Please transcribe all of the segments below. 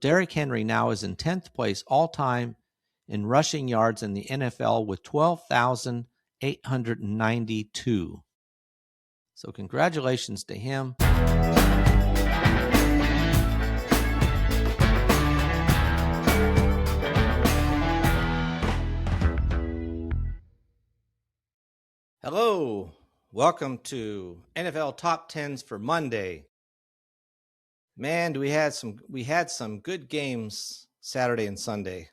Derrick Henry now is in 10th place all-time in rushing yards in the NFL with 12,892. So congratulations to him. Hello, welcome to NFL Top 10's for Monday. Man, we had some good games Saturday and Sunday.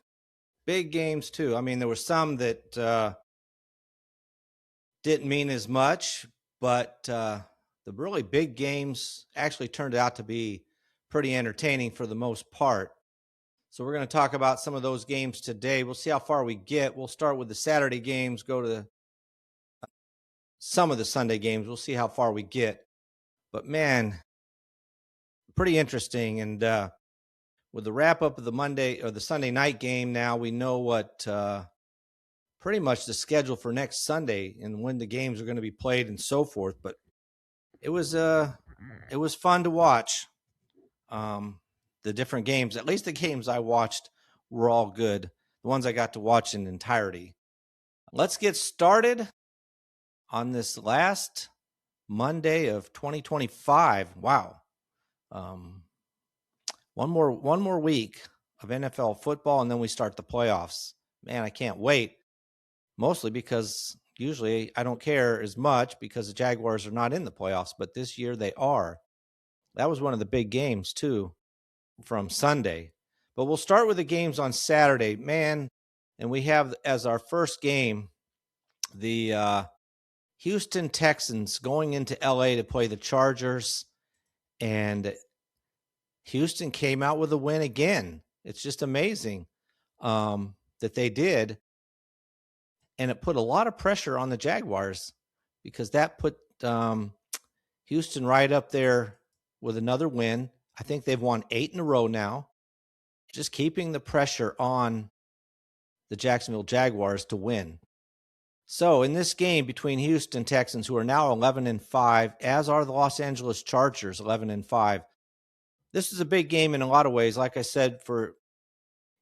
Big games too. I mean, there were some that didn't mean as much, but the really big games actually turned out to be pretty entertaining for the most part. So we're going to talk about some of those games today. We'll see how far we get. We'll start with the Saturday games, go to some of the Sunday games. We'll see how far we get. But man, pretty interesting. And with the wrap up of the Monday or the Sunday night game, now we know what pretty much the schedule for next Sunday and when the games are going to be played and so forth. But it was fun to watch the different games. At least the games I watched were all good. The ones I got to watch in entirety. Let's get started on this last Monday of 2025. Wow. One more week of NFL football, and then we start the playoffs. Man, I can't wait. Mostly because usually I don't care as much because the Jaguars are not in the playoffs, but this year they are. That was one of the big games too from Sunday. But we'll start with the games on Saturday, man. And we have as our first game the Houston Texans going into LA to play the Chargers, and Houston came out with a win again. It's just amazing that they did. And it put a lot of pressure on the Jaguars because that put Houston right up there with another win. I think they've won 8 in a row now, just keeping the pressure on the Jacksonville Jaguars to win. So in this game between Houston Texans, who are now 11-5, as are the Los Angeles Chargers, 11-5, this is a big game in a lot of ways. Like I said, for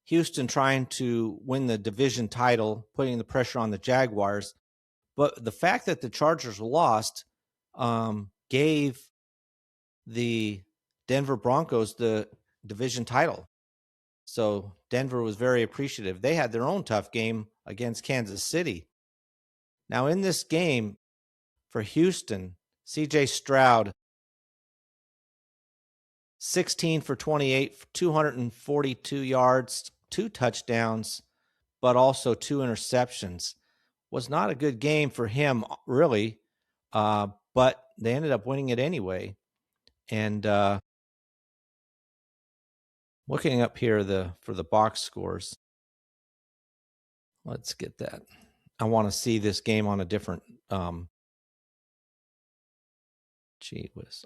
Houston trying to win the division title, putting the pressure on the Jaguars. But the fact that the Chargers lost gave the Denver Broncos the division title. So Denver was very appreciative. They had their own tough game against Kansas City. Now in this game for Houston, C.J. Stroud, 16 for 28, 242 yards, 2 touchdowns, but also 2 interceptions. Was not a good game for him, really, but they ended up winning it anyway. And looking up here for the box scores, let's get that. I want to see this game on a different I'm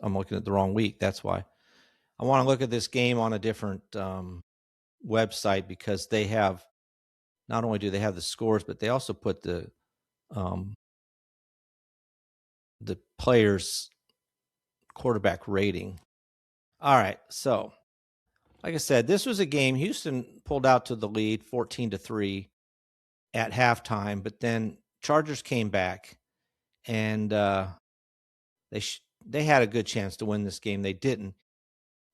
looking at the wrong week. That's why. I want to look at this game on a different website because they have, not only do they have the scores, but they also put the players' quarterback rating. All right, so like I said, this was a game Houston pulled out to the lead 14-3 at halftime, but then Chargers came back and they had a good chance to win this game. They didn't.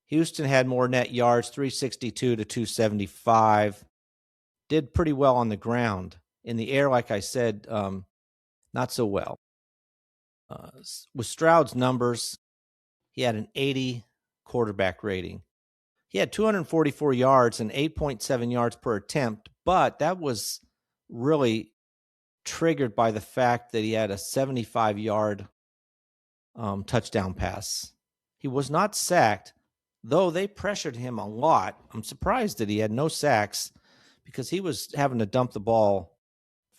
Houston had more net yards, 362 to 275. Did pretty well on the ground. In the air, like I said, not so well. With Stroud's numbers, he had an 80 quarterback rating. He had 244 yards and 8.7 yards per attempt, but that was really triggered by the fact that he had a 75-yard touchdown pass. He was not sacked, though they pressured him a lot. I'm surprised that he had no sacks because he was having to dump the ball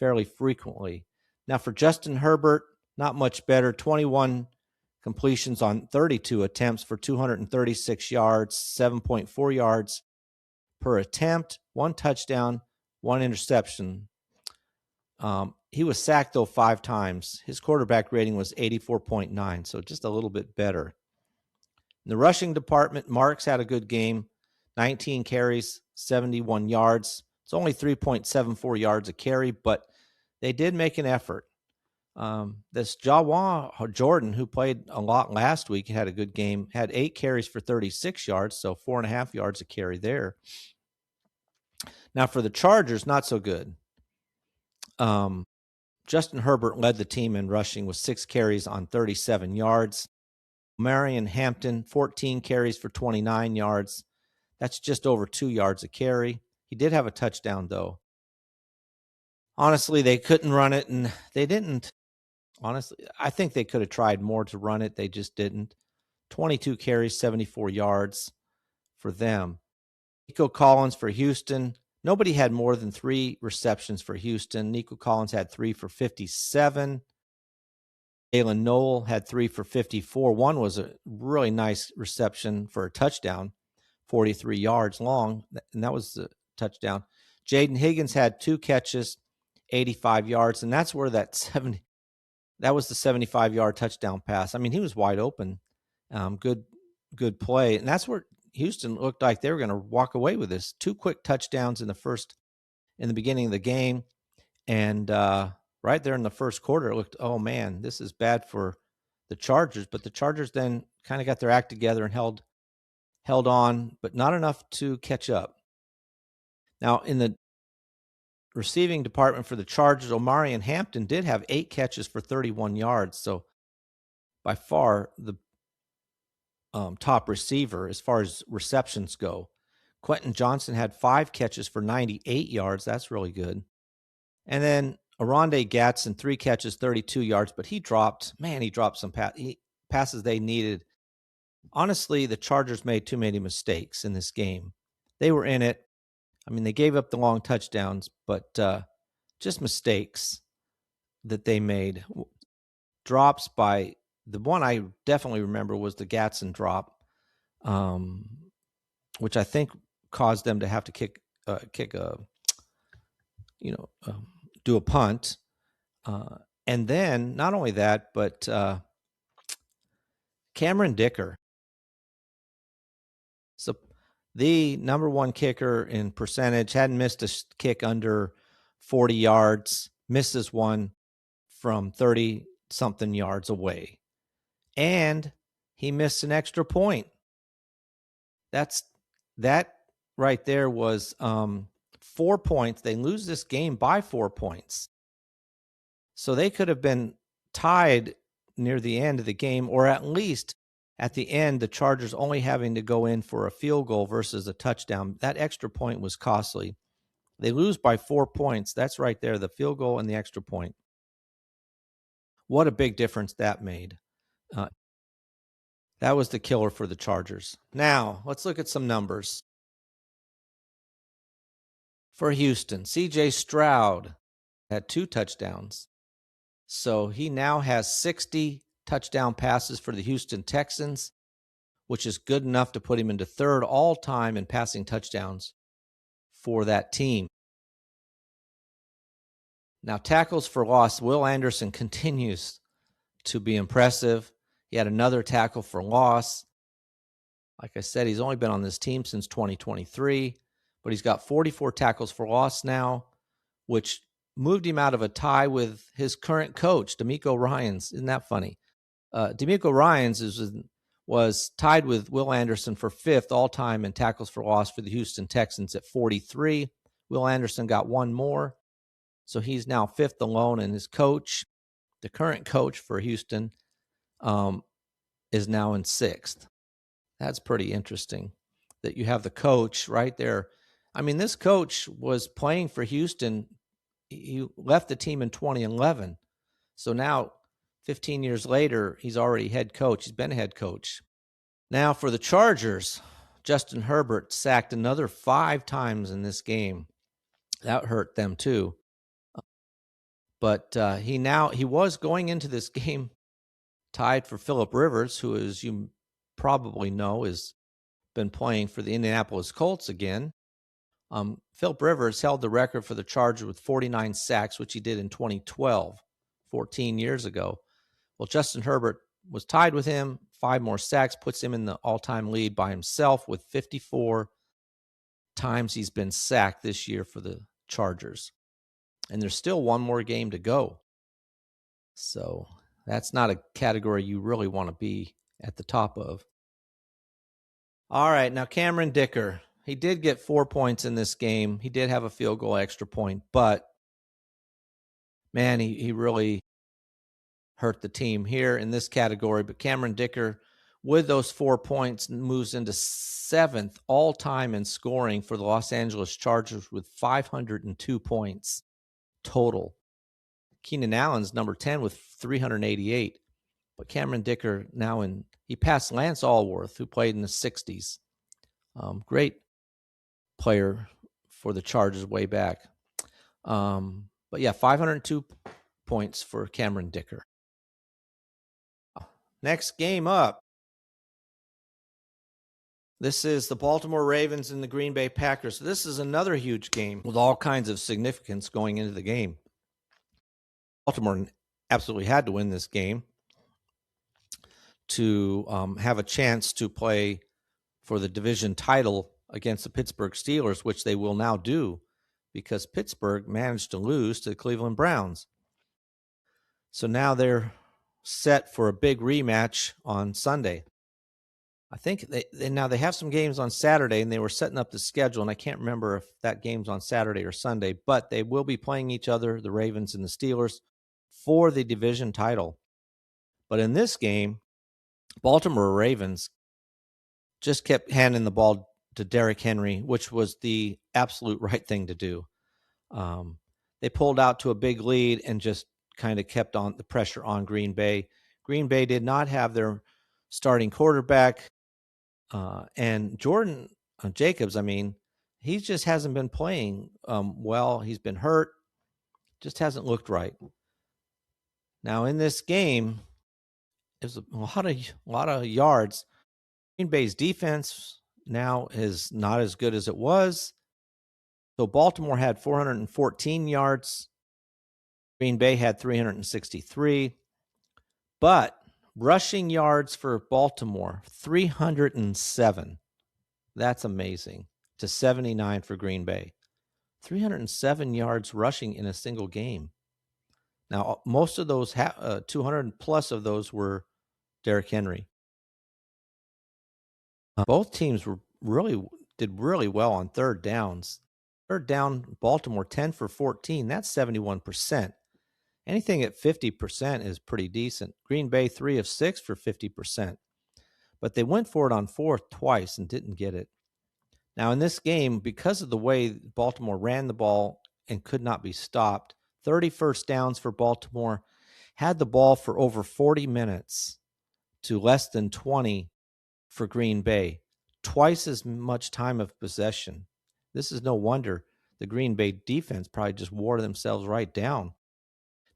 fairly frequently. Now for Justin Herbert, not much better. 21 completions on 32 attempts for 236 yards, 7.4 yards per attempt, 1 touchdown, 1 interception. He was sacked, though, 5 times. His quarterback rating was 84.9, so just a little bit better. In the rushing department, Marks had a good game. 19 carries, 71 yards. It's only 3.74 yards a carry, but they did make an effort. This Jawan Jordan, who played a lot last week, had a good game, had 8 carries for 36 yards, so 4.5 yards a carry there. Now for the Chargers, not so good. Justin Herbert led the team in rushing with 6 carries on 37 yards. Marion Hampton, 14 carries for 29 yards. That's just over 2 yards a carry. He did have a touchdown, though. Honestly, they couldn't run it, and they didn't. Honestly, I think they could have tried more to run it. They just didn't. 22 carries, 74 yards for them. Nico Collins for Houston. Nobody had more than 3 receptions for Houston. Nico Collins had 3 for 57. Jalen Noel had 3 for 54. One was a really nice reception for a touchdown, 43 yards long, and that was the touchdown. Jaden Higgins had 2 catches, 85 yards, and that's where that was the 75-yard touchdown pass. I mean, he was wide open. Good play, and that's where Houston looked like they were going to walk away with this. 2 quick touchdowns in the beginning of the game, and right there in the first quarter, it looked, oh man, this is bad for the Chargers. But the Chargers then kind of got their act together and held on, but not enough to catch up. Now, in the receiving department for the Chargers, Omarion Hampton did have 8 catches for 31 yards. So by far the top receiver as far as receptions go. Quentin Johnson had 5 catches for 98 yards. That's really good. And then Aronde Gatson, 3 catches, 32 yards, but he dropped some passes they needed. Honestly, the Chargers made too many mistakes in this game. They were in it. I mean, they gave up the long touchdowns, but just mistakes that they made. Drops by the one I definitely remember was the Gatson drop, which I think caused them to have to kick do a punt. And then not only that, but Cameron Dicker. So the number 1 kicker in percentage, hadn't missed a kick under 40 yards, misses one from 30-something yards away. And he missed an extra point. That right there was 4 points. They lose this game by 4 points. So they could have been tied near the end of the game, or at least at the end, the Chargers only having to go in for a field goal versus a touchdown. That extra point was costly. They lose by 4 points. That's right there, the field goal and the extra point. What a big difference that made. That was the killer for the Chargers. Now, let's look at some numbers. For Houston, C.J. Stroud had 2 touchdowns. So he now has 60 touchdown passes for the Houston Texans, which is good enough to put him into 3rd all-time in passing touchdowns for that team. Now, tackles for loss, Will Anderson continues to be impressive. He had another tackle for loss. Like I said, he's only been on this team since 2023, but he's got 44 tackles for loss now, which moved him out of a tie with his current coach, D'Amico Ryans. Isn't that funny? D'Amico Ryans was tied with Will Anderson for 5th all-time in tackles for loss for the Houston Texans at 43. Will Anderson got 1 more, so he's now 5th alone, and his coach, the current coach for Houston, is now in 6th. That's pretty interesting that you have the coach right there. I mean, this coach was playing for Houston. He left the team in 2011. So now, 15 years later, he's already head coach. He's been a head coach. Now for the Chargers, Justin Herbert sacked another 5 times in this game. That hurt them too. But he was going into this game tied for Phillip Rivers, who, as you probably know, has been playing for the Indianapolis Colts again. Phillip Rivers held the record for the Chargers with 49 sacks, which he did in 2012, 14 years ago. Well, Justin Herbert was tied with him. 5 more sacks puts him in the all-time lead by himself with 54. times he's been sacked this year for the Chargers. And there's still one more game to go. So that's not a category you really want to be at the top of. All right, now Cameron Dicker. He did get 4 points in this game. He did have a field goal extra point, but man, he really hurt the team here in this category. But Cameron Dicker, with those 4 points, moves into 7th all-time in scoring for the Los Angeles Chargers with 502 points total. Keenan Allen's number 10 with 388. But Cameron Dicker he passed Lance Allworth, who played in the 60s. Great player for the Chargers way back. But yeah, 502 points for Cameron Dicker. Next game up. This is the Baltimore Ravens and the Green Bay Packers. This is another huge game with all kinds of significance going into the game. Baltimore absolutely had to win this game to have a chance to play for the division title against the Pittsburgh Steelers, which they will now do because Pittsburgh managed to lose to the Cleveland Browns. So now they're set for a big rematch on Sunday. I think they have some games on Saturday, and they were setting up the schedule, and I can't remember if that game's on Saturday or Sunday, but they will be playing each other, the Ravens and the Steelers, for the division title. But in this game, Baltimore Ravens just kept handing the ball to Derrick Henry, which was the absolute right thing to do. They pulled out to a big lead and just kind of kept on the pressure on Green Bay. Green Bay did not have their starting quarterback. And Jordan Jacobs, he just hasn't been playing well. He's been hurt. Just hasn't looked right. Now, in this game, it was a lot of yards. Green Bay's defense now is not as good as it was. So Baltimore had 414 yards. Green Bay had 363. But rushing yards for Baltimore, 307. That's amazing. To 79 for Green Bay. 307 yards rushing in a single game. Now, most of those, 200 plus of those were Derrick Henry. Both teams did really well on third downs. Third down, Baltimore 10 for 14. That's 71%. Anything at 50% is pretty decent. Green Bay 3 of 6 for 50%. But they went for it on fourth twice and didn't get it. Now, in this game, because of the way Baltimore ran the ball and could not be stopped, 30 first downs for Baltimore, had the ball for over 40 minutes to less than 20 for Green Bay. Twice as much time of possession. This is no wonder the Green Bay defense probably just wore themselves right down.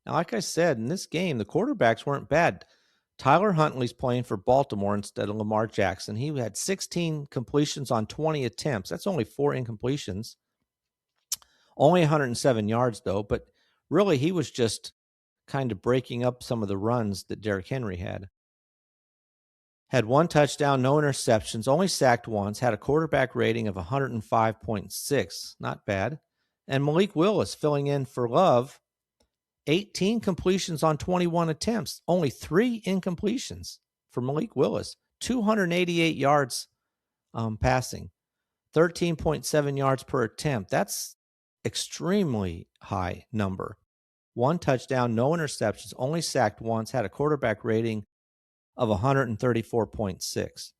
Now, like I said, in this game, the quarterbacks weren't bad. Tyler Huntley's playing for Baltimore instead of Lamar Jackson. He had 16 completions on 20 attempts. That's only 4 incompletions. Only 107 yards, though. But really, he was just kind of breaking up some of the runs that Derrick Henry had. Had 1 touchdown, no interceptions, only sacked once, had a quarterback rating of 105.6. Not bad. And Malik Willis filling in for Love. 18 completions on 21 attempts, only 3 incompletions for Malik Willis, 288 yards passing, 13.7 yards per attempt. That's extremely high number. 1 touchdown, no interceptions, only sacked once, had a quarterback rating of 134.6.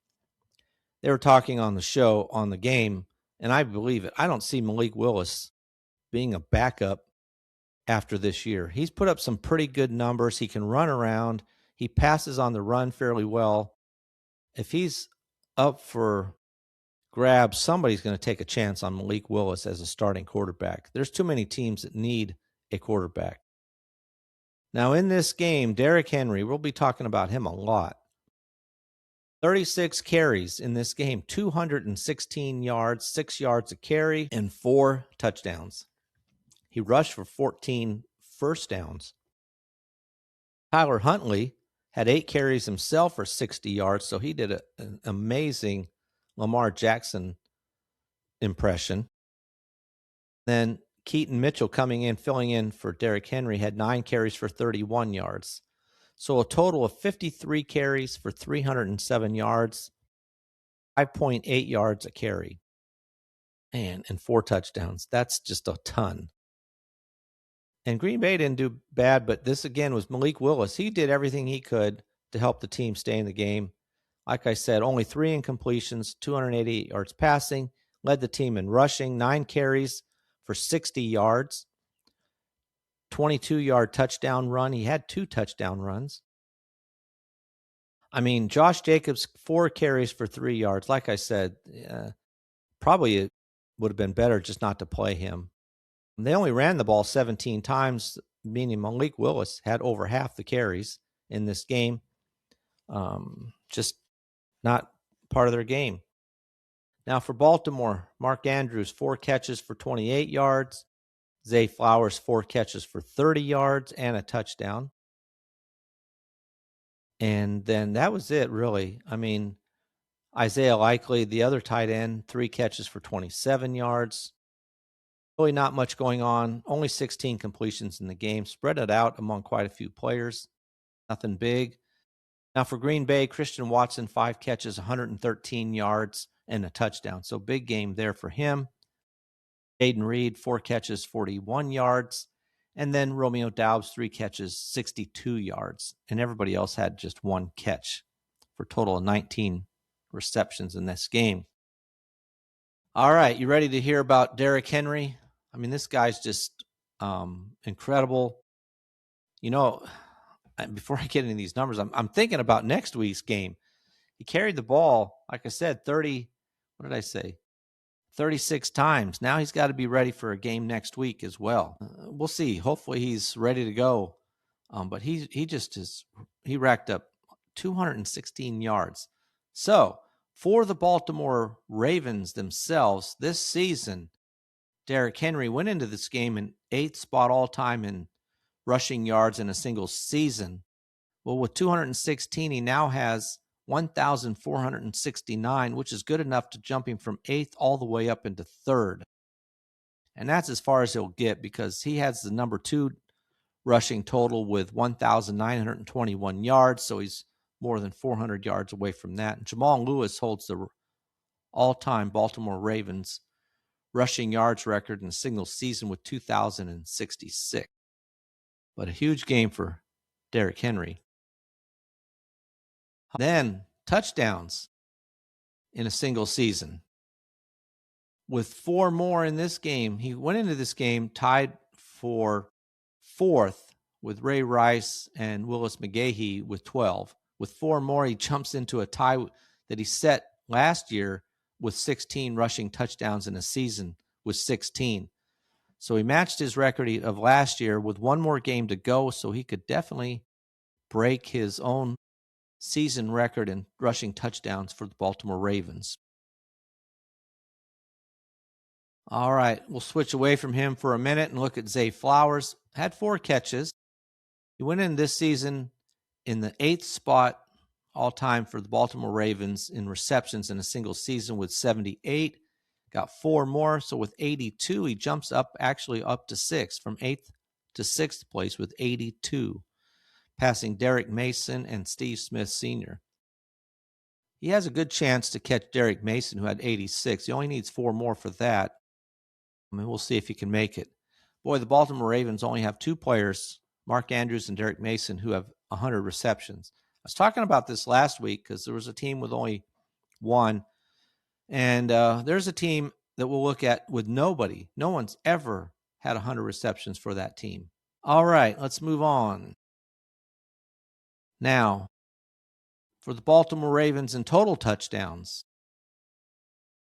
They were talking on the show on the game, and I believe it. I don't see Malik Willis being a backup after this year. He's put up some pretty good numbers. He can run around. He passes on the run fairly well. If he's up for grabs, somebody's going to take a chance on Malik Willis as a starting quarterback. There's too many teams that need a quarterback. Now, in this game, Derrick Henry, we'll be talking about him a lot. 36 carries in this game, 216 yards, 6 yards a carry, and 4 touchdowns. He rushed for 14 first downs. Tyler Huntley had 8 carries himself for 60 yards, so he did an amazing Lamar Jackson impression. Then Keaton Mitchell coming in, filling in for Derrick Henry, had 9 carries for 31 yards. So a total of 53 carries for 307 yards, 5.8 yards a carry, and 4 touchdowns. That's just a ton. And Green Bay didn't do bad, but this again was Malik Willis. He did everything he could to help the team stay in the game. Like I said, only 3 incompletions, 288 yards passing, led the team in rushing, 9 carries for 60 yards, 22-yard touchdown run. He had 2 touchdown runs. I mean, Josh Jacobs, 4 carries for 3 yards. Like I said, probably it would have been better just not to play him. They only ran the ball 17 times, meaning Malik Willis had over half the carries in this game. Just not part of their game. Now for Baltimore, Mark Andrews, 4 catches for 28 yards. Zay Flowers, 4 catches for 30 yards and a touchdown. And then that was it, really. I mean, Isaiah Likely, the other tight end, 3 catches for 27 yards. Really not much going on. Only 16 completions in the game. Spread it out among quite a few players. Nothing big. Now for Green Bay, Christian Watson, 5 catches, 113 yards, and a touchdown. So big game there for him. Aiden Reed, 4 catches, 41 yards. And then Romeo Doubs, 3 catches, 62 yards. And everybody else had just 1 catch for a total of 19 receptions in this game. All right, you ready to hear about Derrick Henry? I mean, this guy's just incredible. You know, before I get into these numbers, I'm thinking about next week's game. He carried the ball, like I said, 36 times. Now he's got to be ready for a game next week as well. We'll see. Hopefully he's ready to go. But he racked up 216 yards. So for the Baltimore Ravens themselves this season, Derrick Henry went into this game in 8th spot all time in rushing yards in a single season. Well, with 216, he now has 1,469, which is good enough to jump him from 8th all the way up into 3rd. And that's as far as he'll get because he has the number 2 rushing total with 1,921 yards. So he's more than 400 yards away from that. And Jamal Lewis holds the all-time Baltimore Ravens rushing yards record in a single season with 2,066. But a huge game for Derrick Henry. Then touchdowns in a single season. With 4 more in this game, he went into this game tied for 4th with Ray Rice and Willis McGahee with 12. With 4 more, he jumps into a tie that he set last year with 16 rushing touchdowns in a season with 16. So he matched his record of last year with 1 more game to go, so he could definitely break his own season record in rushing touchdowns for the Baltimore Ravens. All right, we'll switch away from him for a minute and look at Zay Flowers. Had 4 catches. He went in this season in the 8th spot all time for the Baltimore Ravens in receptions in a single season with 78. Got 4 more, so with 82, he jumps up to 6th, from 8th to 6th place with 82, passing Derek Mason and Steve Smith Sr. He has a good chance to catch Derek Mason, who had 86. He only needs 4 more for that. I mean, we'll see if he can make it. Boy, the Baltimore Ravens only have 2 players, Mark Andrews and Derek Mason, who have 100 receptions. I was talking about this last week because there was a team with only 1. And there's a team that we'll look at with nobody. No one's ever had 100 receptions for that team. All right, let's move on. Now, for the Baltimore Ravens in total touchdowns,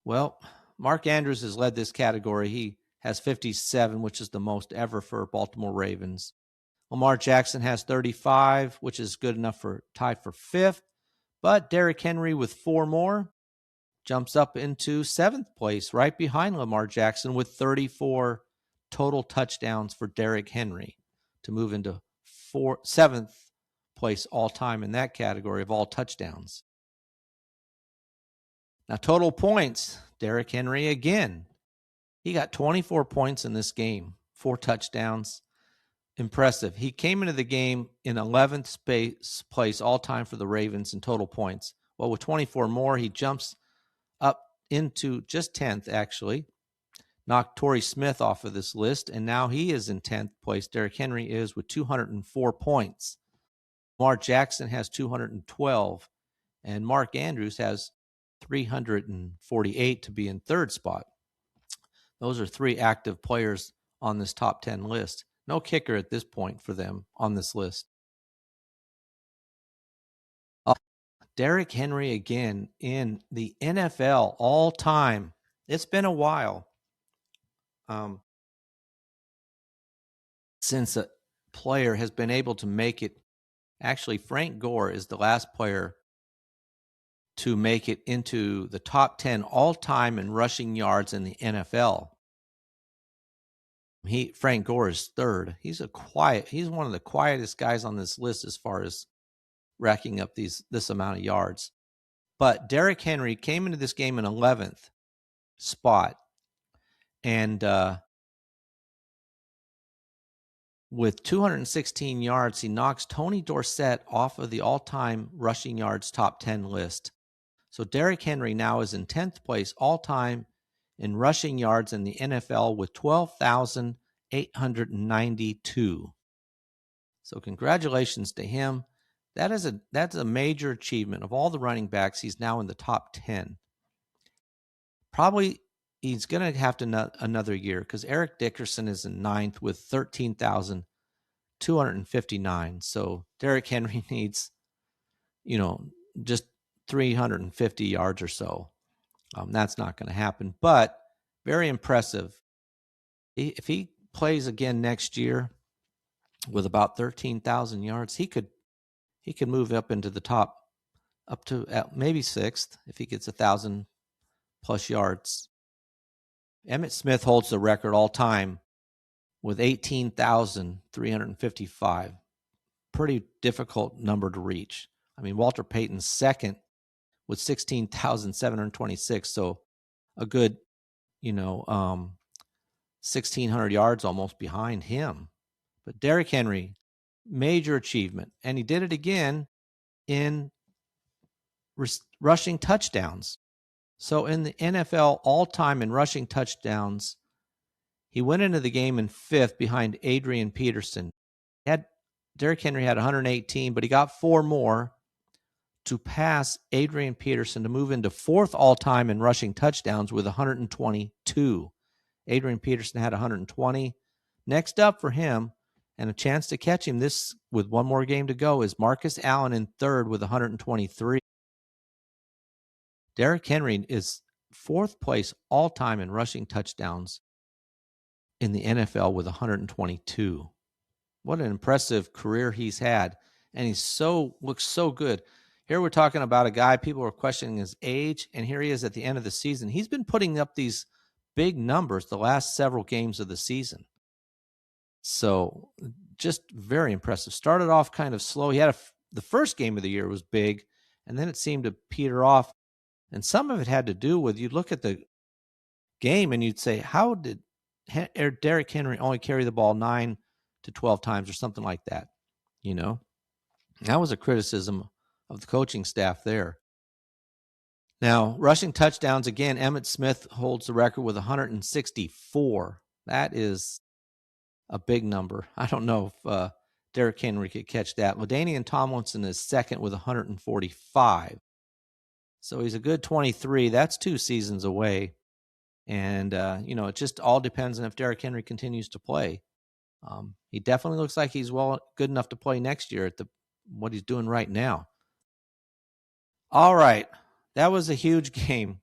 well, Mark Andrews has led this category. He has 57, which is the most ever for Baltimore Ravens. Lamar Jackson has 35, which is good enough for tied for 5th. But Derrick Henry with 4 more jumps up into 7th place, right behind Lamar Jackson with 34 total touchdowns for Derrick Henry to move into 7th place all time in that category of all touchdowns. Now, total points, Derrick Henry again. He got 24 points in this game, 4 touchdowns. Impressive. He came into the game in 11th place all time for the Ravens in total points. Well, with 24 more, he jumps up into just 10th, actually. Knocked Torrey Smith off of this list, and now he is in 10th place. Derrick Henry is with 204 points. Lamar Jackson has 212, and Mark Andrews has 348 to be in third spot. Those are 3 active players on this top 10 list. No kicker at this point for them on this list. Derrick Henry again in the NFL all time. It's been a while since a player has been able to make it. Actually, Frank Gore is the last player to make it into the top 10 all-time in rushing yards in the NFL. Frank Gore is third. He's one of the quietest guys on this list as far as racking up this amount of yards. But Derrick Henry came into this game in 11th spot. And with 216 yards, he knocks Tony Dorsett off of the all-time rushing yards top 10 list. So Derrick Henry now is in 10th place all-time in rushing yards in the NFL with 12,892. So congratulations to him. That's a major achievement. Of all the running backs, he's now in the top 10. Probably he's going to have to another year because Eric Dickerson is in 9th with 13,259. So Derrick Henry needs, just 350 yards or so. That's not going to happen, but very impressive. If he plays again next year with about 13,000 yards, he could move up into the top, up to maybe 6th if he gets 1,000 plus yards. Emmitt Smith holds the record all time with 18,355. Pretty difficult number to reach. I mean, Walter Payton's second with 16,726. So a good, 1,600 yards almost behind him. But Derrick Henry, major achievement. And he did it again in rushing touchdowns. So in the NFL all-time in rushing touchdowns, he went into the game in 5th behind Adrian Peterson. Derrick Henry had 118, but he got 4 more to pass Adrian Peterson to move into 4th all-time in rushing touchdowns with 122. Adrian Peterson had 120. Next up for him, and a chance to catch him this with one more game to go, is Marcus Allen in 3rd with 123. Derrick Henry is 4th place all-time in rushing touchdowns in the NFL with 122. What an impressive career he's had, and he looks so good. Here we're talking about a guy, people are questioning his age, and here he is at the end of the season. He's been putting up these big numbers the last several games of the season. So just very impressive. Started off kind of slow. He had the first game of the year was big, and then it seemed to peter off. And some of it had to do with, you'd look at the game and you'd say, how did Derrick Henry only carry the ball 9 to 12 times or something like that? That was a criticism of the coaching staff there. Now, rushing touchdowns, again, Emmitt Smith holds the record with 164. That is a big number. I don't know if Derrick Henry could catch that. LaDainian Tomlinson is 2nd with 145. So he's a good 23. That's 2 seasons away. And, it just all depends on if Derrick Henry continues to play. He definitely looks like he's good enough to play next year at what he's doing right now. All right. That was a huge game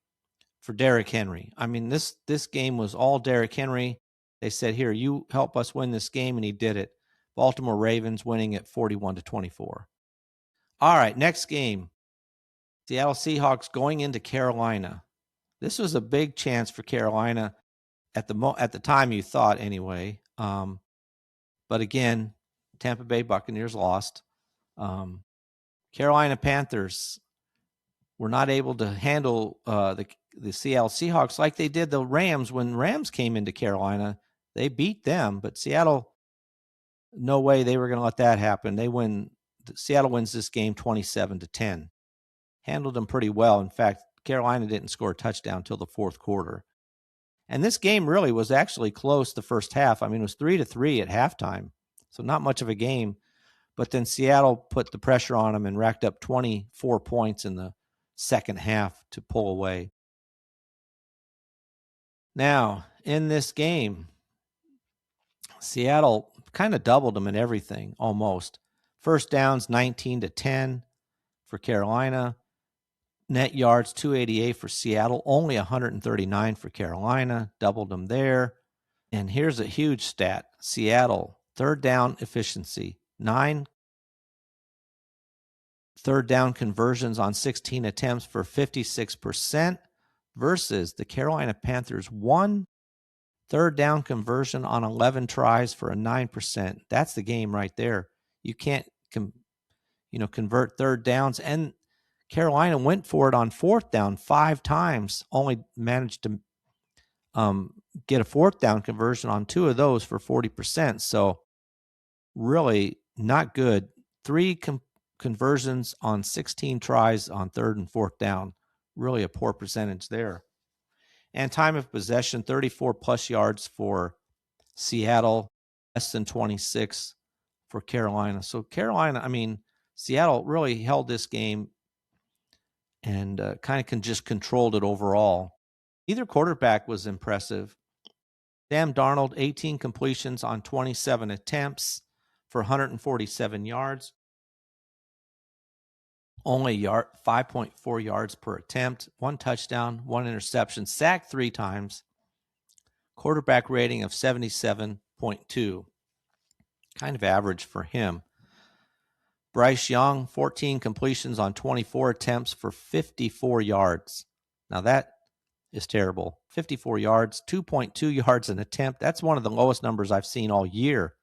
for Derrick Henry. I mean, this game was all Derrick Henry. They said, here, you help us win this game, and he did it. Baltimore Ravens winning at 41-24. All right, next game. Seattle Seahawks going into Carolina. This was a big chance for Carolina at the time, you thought anyway. But again, Tampa Bay Buccaneers lost. Carolina Panthers were not able to handle the Seattle Seahawks like they did the Rams when Rams came into Carolina. They beat them, but Seattle, no way they were going to let that happen. Seattle wins this game 27-10. Handled them pretty well. In fact, Carolina didn't score a touchdown until the fourth quarter. And this game really was actually close the first half. I mean, it was 3-3 at halftime, so not much of a game. But then Seattle put the pressure on them and racked up 24 points in the second half to pull away. Now, in this game, Seattle kind of doubled them in everything, almost. First downs, 19-10 for Carolina. Net yards, 288 for Seattle, only 139 for Carolina. Doubled them there. And here's a huge stat. Seattle, third down efficiency, 9 third down conversions on 16 attempts for 56% versus the Carolina Panthers, 1 third down conversion on 11 tries for a 9%. That's the game right there. You can't convert third downs, and Carolina went for it on fourth down 5 times, only managed to get a fourth down conversion on 2 of those for 40%. So really not good. 3 conversions on 16 tries on third and fourth down. Really a poor percentage there. And time of possession, 34 plus yards for Seattle, less than 26 for Carolina. So Seattle really held this game and kind of just controlled it overall. Either quarterback was impressive. Sam Darnold, 18 completions on 27 attempts for 147 yards. Only 5.4 yards per attempt, 1 touchdown, 1 interception, sacked 3 times. Quarterback rating of 77.2. Kind of average for him. Bryce Young, 14 completions on 24 attempts for 54 yards. Now that is terrible. 54 yards, 2.2 yards an attempt. That's one of the lowest numbers I've seen all year.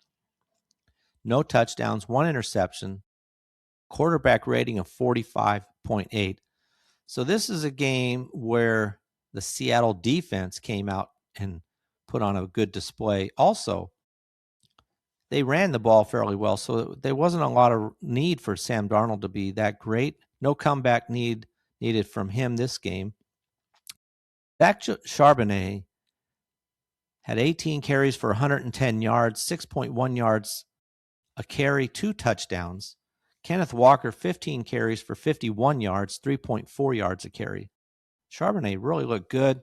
No touchdowns, 1 interception. Quarterback rating of 45.8. So this is a game where the Seattle defense came out and put on a good display. Also, they ran the ball fairly well, so there wasn't a lot of need for Sam Darnold to be that great. No comeback needed from him this game. Zach Charbonnet had 18 carries for 110 yards, 6.1 yards a carry, 2 touchdowns. Kenneth Walker, 15 carries for 51 yards, 3.4 yards a carry. Charbonnet really looked good.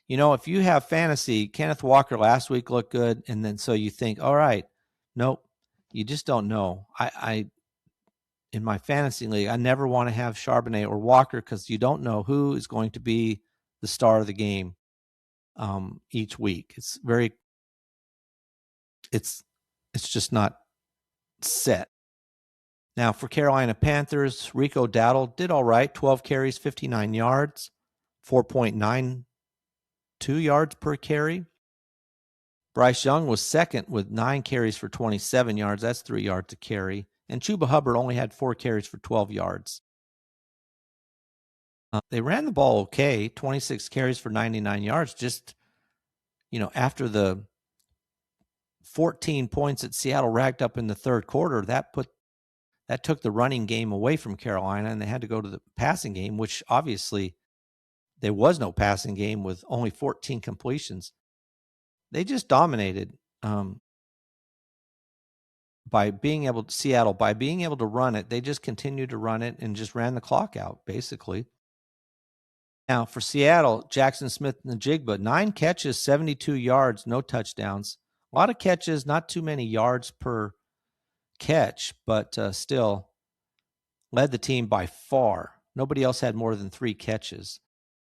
If you have fantasy, Kenneth Walker last week looked good, and then so you think, all right, nope, you just don't know. I in my fantasy league, I never want to have Charbonnet or Walker because you don't know who is going to be the star of the game each week. It's just not set. Now, for Carolina Panthers, Rico Dowdle did all right, 12 carries, 59 yards, 4.92 yards per carry. Bryce Young was second with 9 carries for 27 yards. That's 3 yards a carry. And Chuba Hubbard only had 4 carries for 12 yards. They ran the ball okay, 26 carries for 99 yards. Just, after the 14 points that Seattle racked up in the third quarter, that took the running game away from Carolina, and they had to go to the passing game, which obviously there was no passing game with only 14 completions. They just dominated by being able to run it. They just continued to run it and just ran the clock out, basically. Now, for Seattle, Jackson Smith-Njigba, 9 catches, 72 yards, no touchdowns. A lot of catches, not too many yards per catch, but still led the team by far. Nobody else had more than 3 catches.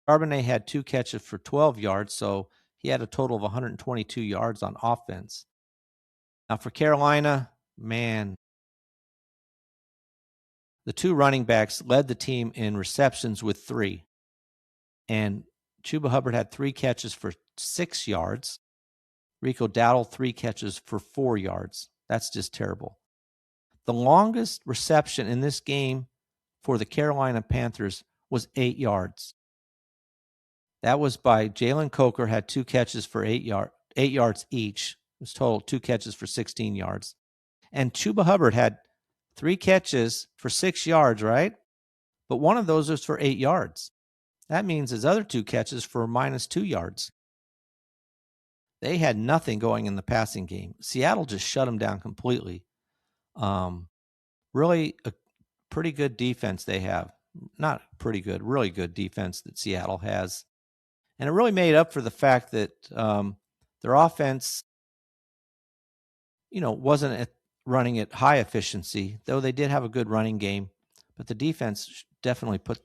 Charbonnet had 2 catches for 12 yards, so he had a total of 122 yards on offense. Now for Carolina, the 2 running backs led the team in receptions with 3. And Chuba Hubbard had 3 catches for 6 yards. Rico Dowdle, 3 catches for 4 yards. That's just terrible. The longest reception in this game for the Carolina Panthers was 8 yards. That was by Jalen Coker, had 2 catches for 8 yards each. It was total 2 catches for 16 yards. And Chuba Hubbard had 3 catches for 6 yards, right? But one of those was for 8 yards. That means his other 2 catches for -2 yards. They had nothing going in the passing game. Seattle just shut them down completely. Really a pretty good defense they have. Not pretty good, really good defense that Seattle has. And it really made up for the fact that their offense, wasn't running at high efficiency, though they did have a good running game. But the defense definitely put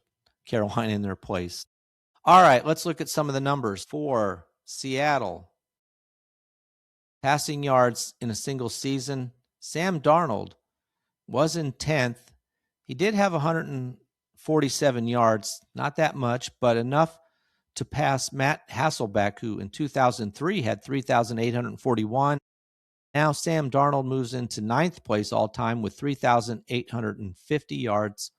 Carolina in their place. All right, let's look at some of the numbers for Seattle. Passing yards in a single season, Sam Darnold was in 10th. He did have 147 yards, not that much, but enough to pass Matt Hasselbeck, who in 2003 had 3,841. Now Sam Darnold moves into 9th place all-time with 3,850 yards.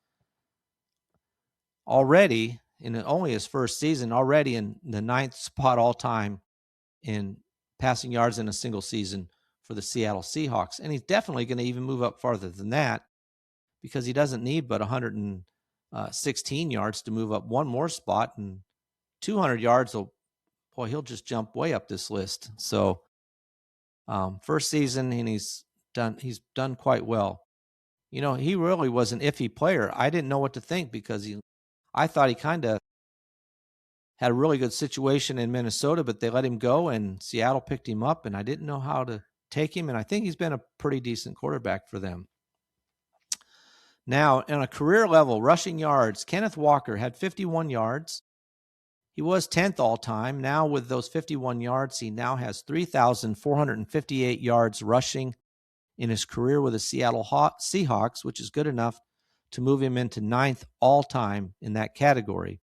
Already, in only his first season, already in the 9th spot all-time in passing yards in a single season for the Seattle Seahawks. And he's definitely going to even move up farther than that because he doesn't need but 116 yards to move up one more spot, and 200 yards he'll just jump way up this list. So first season, and he's done quite well. He really was an iffy player. I didn't know what to think because I thought he kind of had a really good situation in Minnesota, but they let him go, and Seattle picked him up, and I didn't know how to take him, and I think he's been a pretty decent quarterback for them. Now, on a career level, rushing yards, Kenneth Walker had 51 yards. He was 10th all-time. Now, with those 51 yards, he now has 3,458 yards rushing in his career with the Seattle Seahawks, which is good enough to move him into 9th all-time in that category.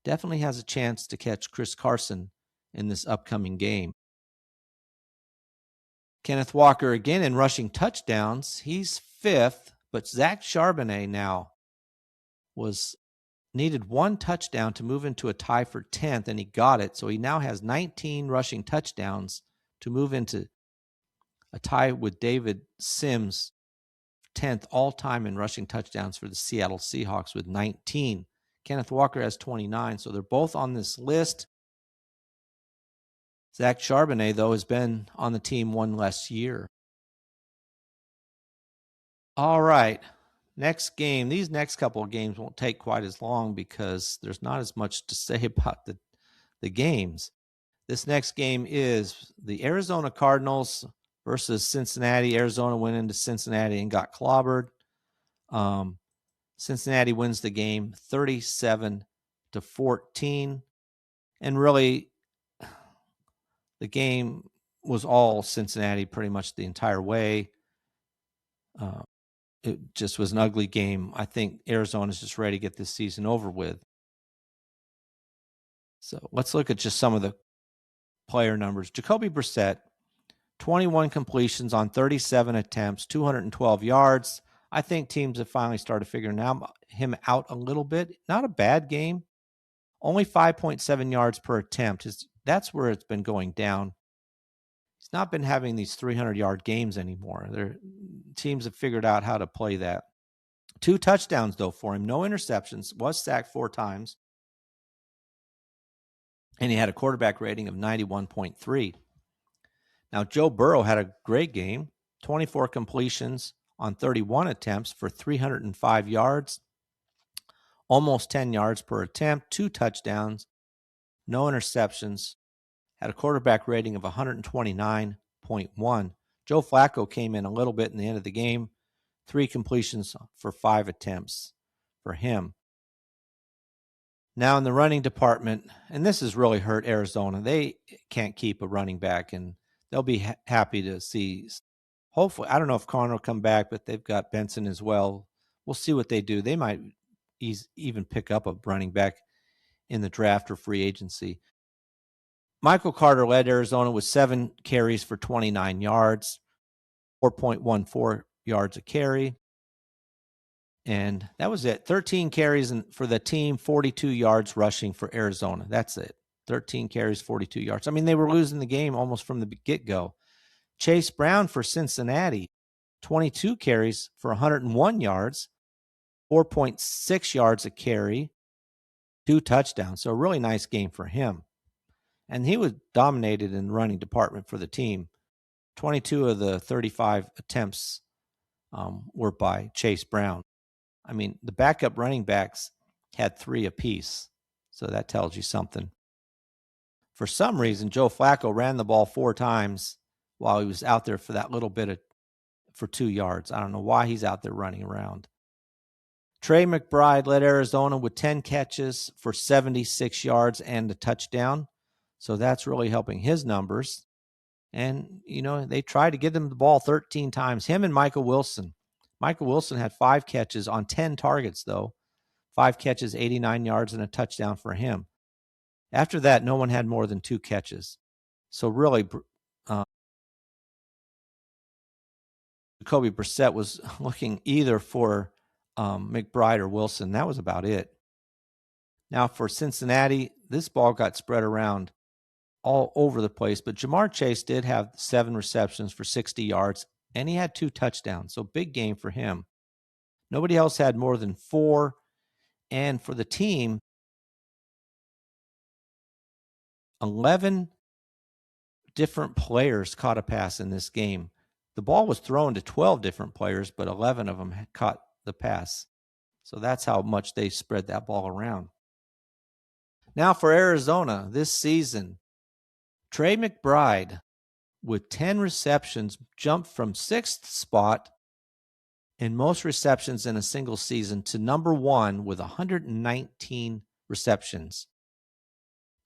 Definitely has a chance to catch Chris Carson in this upcoming game. Kenneth Walker, again, in rushing touchdowns, he's 5th, but Zach Charbonnet now needed 1 touchdown to move into a tie for 10th, and he got it. So he now has 19 rushing touchdowns to move into a tie with David Sims, 10th all-time in rushing touchdowns for the Seattle Seahawks with 19. Kenneth Walker has 29, so they're both on this list. Zach Charbonnet, though, has been on the team one less year. All right, next game. These next couple of games won't take quite as long because there's not as much to say about the games. This next game is the Arizona Cardinals versus Cincinnati. Arizona went into Cincinnati and got clobbered. Cincinnati wins the game 37-14. And really, the game was all Cincinnati pretty much the entire way. It just was an ugly game. I think Arizona's just ready to get this season over with. So let's look at just some of the player numbers. Jacoby Brissett, 21 completions on 37 attempts, 212 yards. I think teams have finally started figuring him out a little bit. Not a bad game. Only 5.7 yards per attempt. That's where it's been going down. He's not been having these 300-yard games anymore. Teams have figured out how to play that. 2 touchdowns, though, for him. No interceptions. Was sacked 4 times. And he had a quarterback rating of 91.3. Now, Joe Burrow had a great game. 24 completions on 31 attempts for 305 yards. Almost 10 yards per attempt. 2 touchdowns. No interceptions. Had a quarterback rating of 129.1. Joe Flacco came in a little bit in the end of the game. 3 completions for 5 attempts for him. Now in the running department, and this has really hurt Arizona, they can't keep a running back, and they'll be happy to see. Hopefully, I don't know if Connor will come back, but they've got Benson as well. We'll see what they do. They might even pick up a running back in the draft or free agency. Michael Carter led Arizona with 7 carries for 29 yards, 4.14 yards a carry. And that was it. 13 carries for the team, 42 yards rushing for Arizona. That's it. 13 carries, 42 yards. I mean, they were losing the game almost from the get-go. Chase Brown for Cincinnati, 22 carries for 101 yards, 4.6 yards a carry, 2 touchdowns. So a really nice game for him. And he was dominated in the running department for the team. 22 of the 35 attempts were by Chase Brown. I mean, the backup running backs had 3 apiece. So that tells you something. For some reason, Joe Flacco ran the ball 4 times while he was out there for that little bit for 2 yards. I don't know why he's out there running around. Trey McBride led Arizona with 10 catches for 76 yards and a touchdown. So that's really helping his numbers. And, they tried to get him the ball 13 times. Him and Michael Wilson. Michael Wilson had 5 catches on 10 targets, though. 5 catches, 89 yards, and a touchdown for him. After that, no one had more than 2 catches. So really, Jacoby Brissett was looking either for McBride or Wilson. That was about it. Now for Cincinnati, this ball got spread around all over the place, but Jamar Chase did have 7 receptions for 60 yards, and he had 2 touchdowns. So big game for him. Nobody else had more than 4. And for the team, 11 different players caught a pass in this game. The ball was thrown to 12 different players, but 11 of them had caught the pass. So that's how much they spread that ball around. Now for Arizona this season, Trey McBride with 10 receptions jumped from 6th spot in most receptions in a single season to number 1 with 119 receptions.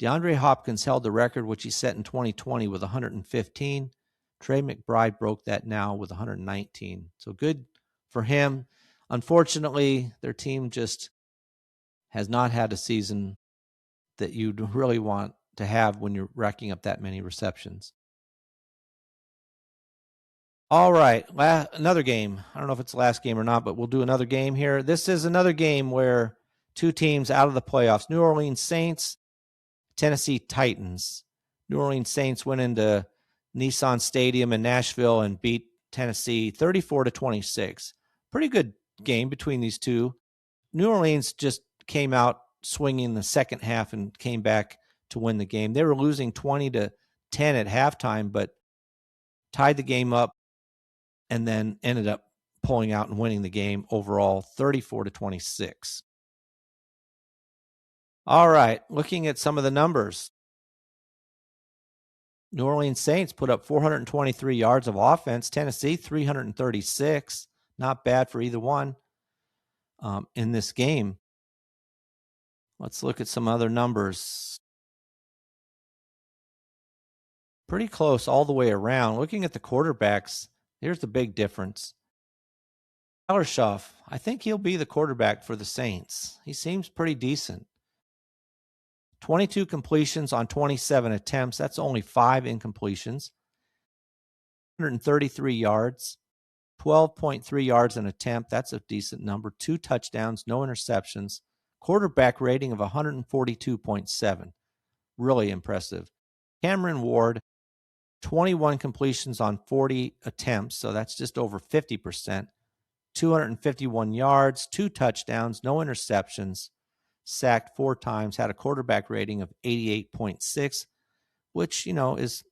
DeAndre Hopkins held the record, which he set in 2020 with 115. Trey McBride broke that now with 119. So good for him. Unfortunately, their team just has not had a season that you'd really want to have when you're racking up that many receptions. All right, another game. I don't know if it's the last game or not, but we'll do another game here. This is another game where 2 teams out of the playoffs. New Orleans Saints, Tennessee Titans. New Orleans Saints went into Nissan Stadium in Nashville and beat Tennessee 34-26. Pretty good game between these two. New Orleans just came out swinging the second half and came back to win the game. They were losing 20-10 at halftime, but tied the game up and then ended up pulling out and winning the game overall 34-26. All right, looking at some of the numbers. New Orleans Saints put up 423 yards of offense. Tennessee, 336. Not bad for either one in this game. Let's look at some other numbers. Pretty close all the way around. Looking at the quarterbacks, here's the big difference. Tyler Schuff, I think he'll be the quarterback for the Saints. He seems pretty decent. 22 completions on 27 attempts. That's only 5 incompletions. 133 yards. 12.3 yards an attempt. That's a decent number. 2 touchdowns, no interceptions. Quarterback rating of 142.7. Really impressive. Cameron Ward, 21 completions on 40 attempts. So that's just over 50%. 251 yards, 2 touchdowns, no interceptions. Sacked 4 times, had a quarterback rating of 88.6, which, is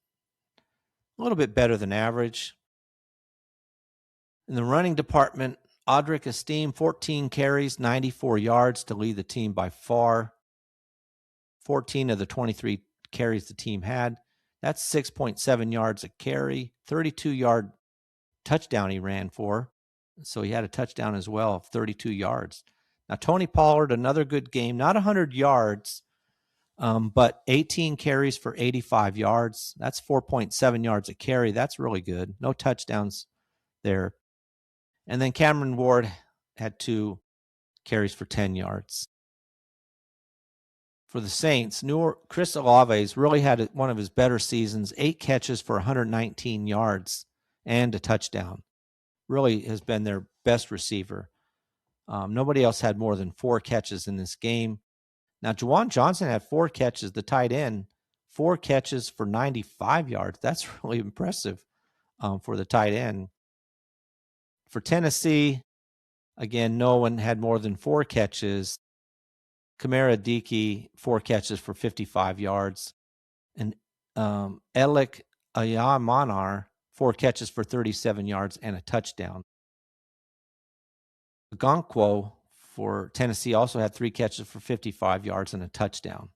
a little bit better than average. In the running department, Audric Esteem, 14 carries, 94 yards to lead the team by far. 14 of the 23 carries the team had. That's 6.7 yards a carry, 32-yard touchdown he ran for. So he had a touchdown as well of 32 yards. Now, Tony Pollard, another good game, not 100 yards, but 18 carries for 85 yards. That's 4.7 yards a carry. That's really good. No touchdowns there. And then Cameron Ward had 2 carries for 10 yards. For the Saints, Chris Olave's really had one of his better seasons, 8 catches for 119 yards and a touchdown. Really has been their best receiver. Nobody else had more than 4 catches in this game. Now, Juwan Johnson had 4 catches, the tight end, 4 catches for 95 yards. That's really impressive for the tight end. For Tennessee, again, no one had more than 4 catches. Kamara Dickey, 4 catches for 55 yards. And Elik Ayamanar, 4 catches for 37 yards and a touchdown. Okonkwo for Tennessee also had 3 catches for 55 yards and a touchdown.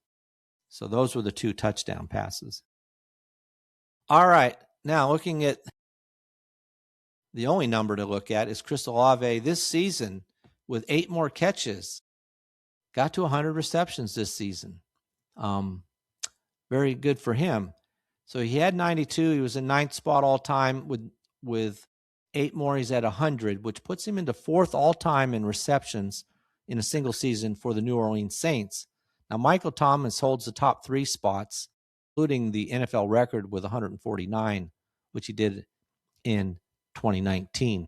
So those were the 2 touchdown passes. All right. Now looking at the only number to look at is Chris Olave this season with 8 more catches. Got to 100 receptions this season. Very good for him. So he had 92. He was in 9th spot all time with 8 more. He's at 100, which puts him into 4th all time in receptions in a single season for the New Orleans Saints. Now, Michael Thomas holds the top 3 spots, including the NFL record with 149, which he did in 2019.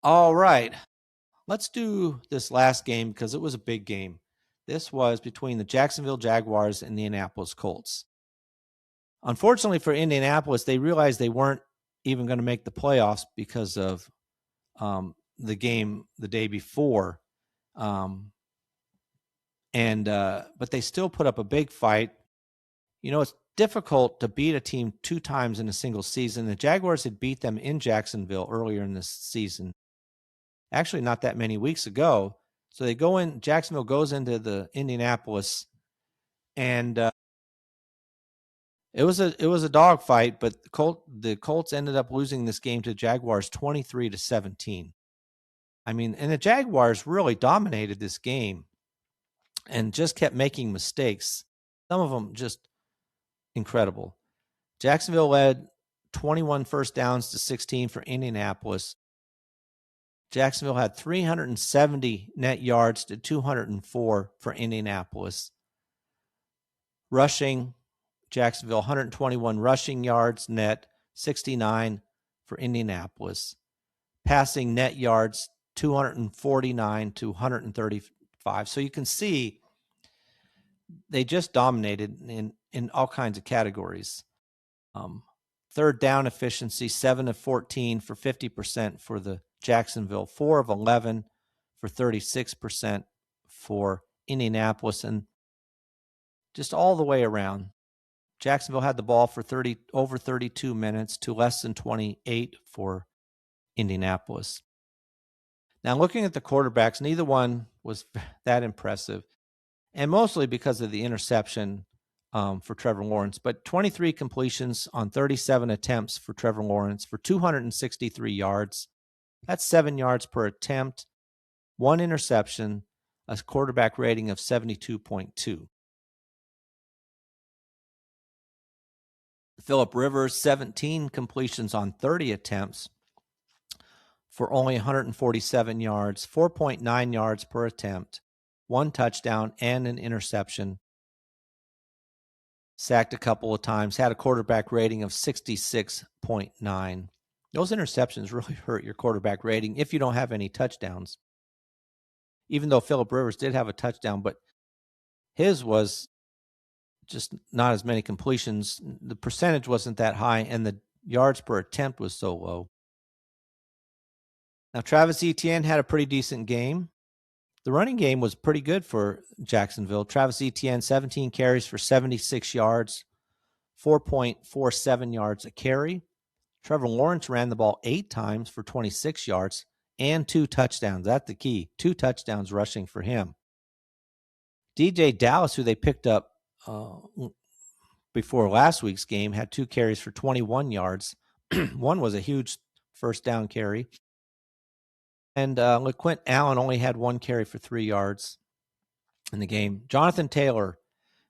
All right. Let's do this last game because it was a big game. This was between the Jacksonville Jaguars and the Indianapolis Colts. Unfortunately for Indianapolis, they realized they weren't even going to make the playoffs because of the game the day before. But they still put up a big fight. You know, it's difficult to beat a team 2 times in a single season. The Jaguars had beat them in Jacksonville earlier in this season. Actually, not that many weeks ago. So they go in, Jacksonville goes into the Indianapolis, and it was a dogfight, but the Colts ended up losing this game to the Jaguars 23-17. I mean, and the Jaguars really dominated this game and just kept making mistakes. Some of them just incredible. Jacksonville led 21 first downs to 16 for Indianapolis. Jacksonville had 370 net yards to 204 for Indianapolis. Rushing, Jacksonville 121 rushing yards net, 69 for Indianapolis. Passing net yards 249 to 135. So you can see they just dominated in all kinds of categories. Third down efficiency, 7 of 14 for 50% for the Jacksonville, 4 of 11 for 36% for Indianapolis, and just all the way around. Jacksonville had the ball for over 32 minutes to less than 28 for Indianapolis. Now, looking at the quarterbacks, neither one was that impressive, and mostly because of the interception for Trevor Lawrence. But 23 completions on 37 attempts for Trevor Lawrence for 263 yards. That's 7 yards per attempt, 1 interception, a quarterback rating of 72.2. Phillip Rivers, 17 completions on 30 attempts for only 147 yards, 4.9 yards per attempt, 1 touchdown and an interception. Sacked a couple of times, had a quarterback rating of 66.9. Those interceptions really hurt your quarterback rating if you don't have any touchdowns. Even though Phillip Rivers did have a touchdown, but his was just not as many completions. The percentage wasn't that high, and the yards per attempt was so low. Now, Travis Etienne had a pretty decent game. The running game was pretty good for Jacksonville. Travis Etienne, 17 carries for 76 yards, 4.47 yards a carry. Trevor Lawrence ran the ball 8 times for 26 yards and 2 touchdowns. That's the key. 2 touchdowns rushing for him. DJ Dallas, who they picked up before last week's game, had 2 carries for 21 yards. One was a huge first down carry. And LaQuint Allen only had 1 carry for 3 yards in the game. Jonathan Taylor,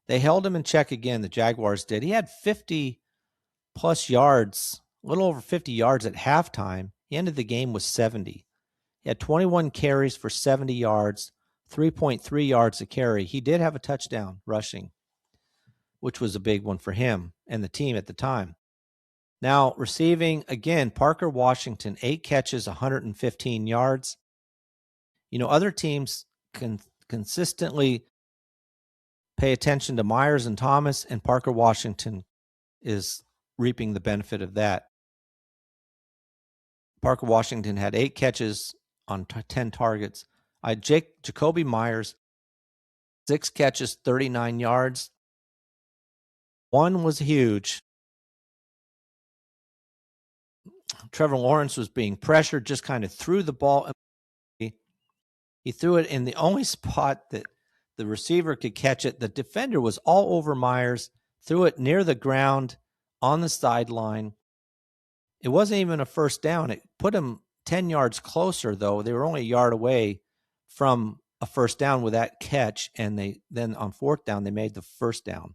they held him in check again, the Jaguars did. He had 50-plus yards, a little over 50 yards at halftime. He ended the game with 70. He had 21 carries for 70 yards, 3.3 yards a carry. He did have a touchdown rushing, which was a big one for him and the team at the time. Now, receiving, again, Parker Washington, 8 catches, 115 yards. Other teams can consistently pay attention to Myers and Thomas, and Parker Washington is reaping the benefit of that. Parker Washington had 8 catches on 10 targets. Jacoby Myers, 6 catches, 39 yards. One was huge. Trevor Lawrence was being pressured, just kind of threw the ball. He threw it in the only spot that the receiver could catch it. The defender was all over Myers, threw it near the ground on the sideline. It wasn't even a first down. It put him 10 yards closer, though. They were only a yard away from a first down with that catch, and then on fourth down, they made the first down.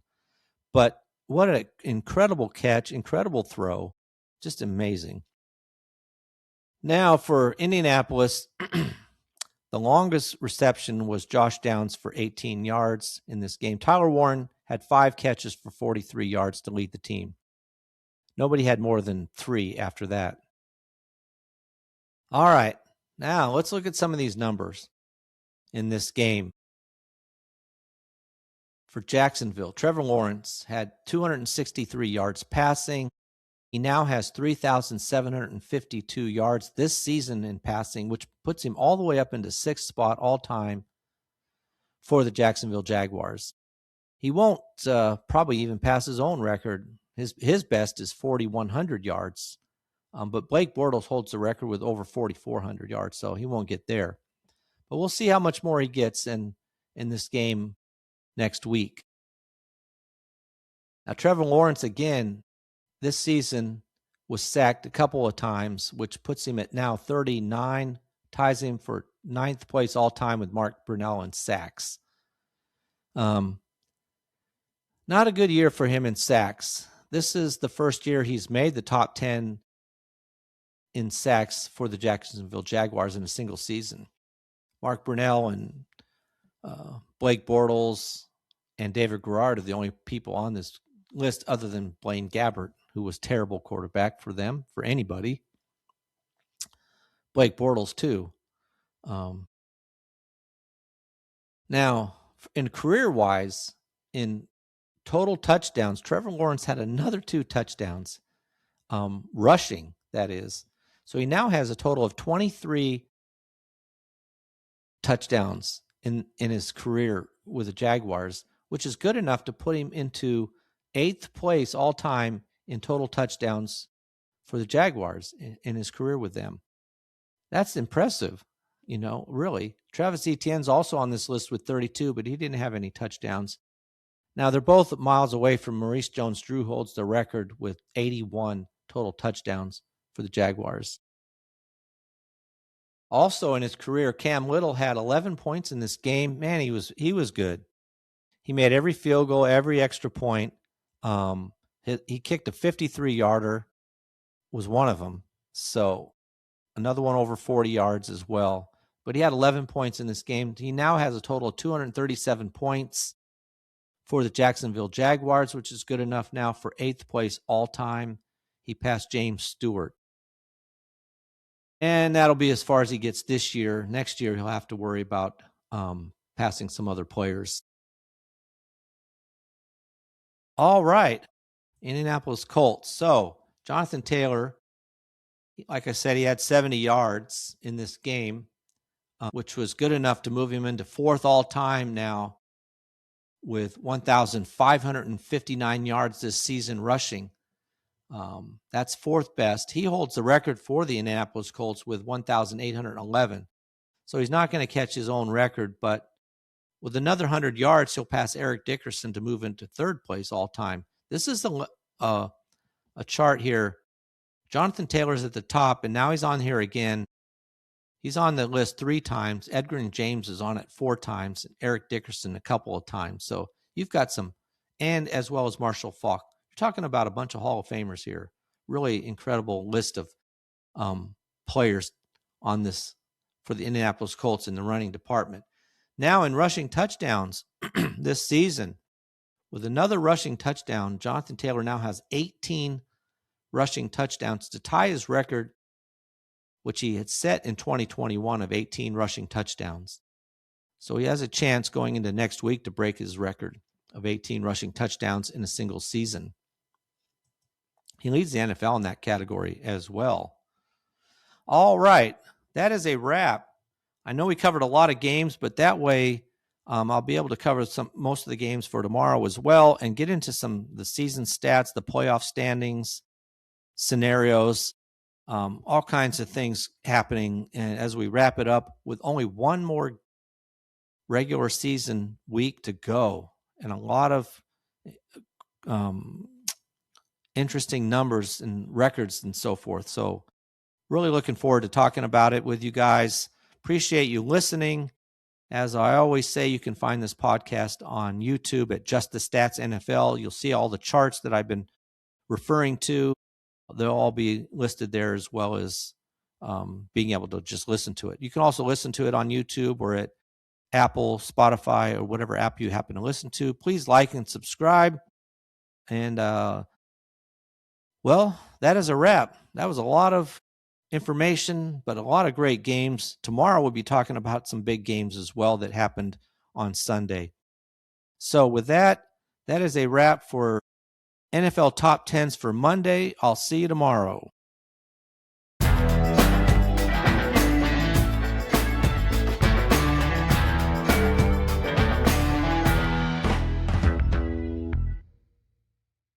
But what an incredible catch, incredible throw, just amazing. Now for Indianapolis, the longest reception was Josh Downs for 18 yards in this game. Tyler Warren had 5 catches for 43 yards to lead the team. Nobody had more than 3 after that. All right, now let's look at some of these numbers in this game. For Jacksonville, Trevor Lawrence had 263 yards passing. He now has 3,752 yards this season in passing, which puts him all the way up into 6th spot all time for the Jacksonville Jaguars. He won't probably even pass his own record. His best is 4,100 yards, but Blake Bortles holds the record with over 4,400 yards, so he won't get there. But we'll see how much more he gets in this game next week. Now, Trevor Lawrence, again, this season was sacked a couple of times, which puts him at now 39, ties him for 9th place all time with Mark Brunell in sacks. Not a good year for him in sacks. This is the first year he's made the top 10 in sacks for the Jacksonville Jaguars in a single season. Mark Brunell and Blake Bortles and David Garrard are the only people on this list other than Blaine Gabbert, who was terrible quarterback for them, for anybody. Blake Bortles, too. Now, in career-wise, in total touchdowns, Trevor Lawrence had another 2 touchdowns, rushing, that is. So he now has a total of 23 touchdowns in his career with the Jaguars, which is good enough to put him into 8th place all time in total touchdowns for the Jaguars in his career with them. That's impressive, really. Travis Etienne's also on this list with 32, but he didn't have any touchdowns. Now, they're both miles away from Maurice Jones-Drew, holds the record with 81 total touchdowns for the Jaguars. Also in his career, Cam Little had 11 points in this game. Man, he was good. He made every field goal, every extra point. He kicked a 53-yarder, was one of them. So another one over 40 yards as well. But he had 11 points in this game. He now has a total of 237 points for the Jacksonville Jaguars, which is good enough now for 8th place all time. He passed James Stewart. And that'll be as far as he gets this year. Next year, he'll have to worry about passing some other players. All right, Indianapolis Colts. So Jonathan Taylor, like I said, he had 70 yards in this game, which was good enough to move him into 4th all-time now with 1,559 yards this season rushing. That's 4th best. He holds the record for the Indianapolis Colts with 1,811. So he's not going to catch his own record, but with another 100 yards, he'll pass Eric Dickerson to move into 3rd place all time. This is a chart here. Jonathan Taylor's at the top, and now he's on here again. He's on the list 3 times. Edgar and James is on it 4 times, and Eric Dickerson a couple of times. So you've got some, and as well as Marshall Faulk. You're talking about a bunch of Hall of Famers here. Really incredible list of players on this for the Indianapolis Colts in the running department. Now in rushing touchdowns this season, with another rushing touchdown, Jonathan Taylor now has 18 rushing touchdowns to tie his record, which he had set in 2021 of 18 rushing touchdowns. So he has a chance going into next week to break his record of 18 rushing touchdowns in a single season. He leads the NFL in that category as well. All right, that is a wrap. I know we covered a lot of games, but that way I'll be able to cover most of the games for tomorrow as well and get into the season stats, the playoff standings, scenarios, all kinds of things happening. And as we wrap it up with only one more regular season week to go and a lot of interesting numbers and records and so forth. So really looking forward to talking about it with you guys. Appreciate you listening. As I always say, you can find this podcast on YouTube at Just the Stats NFL. You'll see all the charts that I've been referring to. They'll all be listed there, as well as being able to just listen to it. You can also listen to it on YouTube or at Apple, Spotify, or whatever app you happen to listen to. Please like and subscribe. And, well, that is a wrap. That was a lot of information, but a lot of great games. Tomorrow we'll be talking about some big games as well that happened on Sunday. So with that, that is a wrap for NFL Top 10s for Monday. I'll see you tomorrow.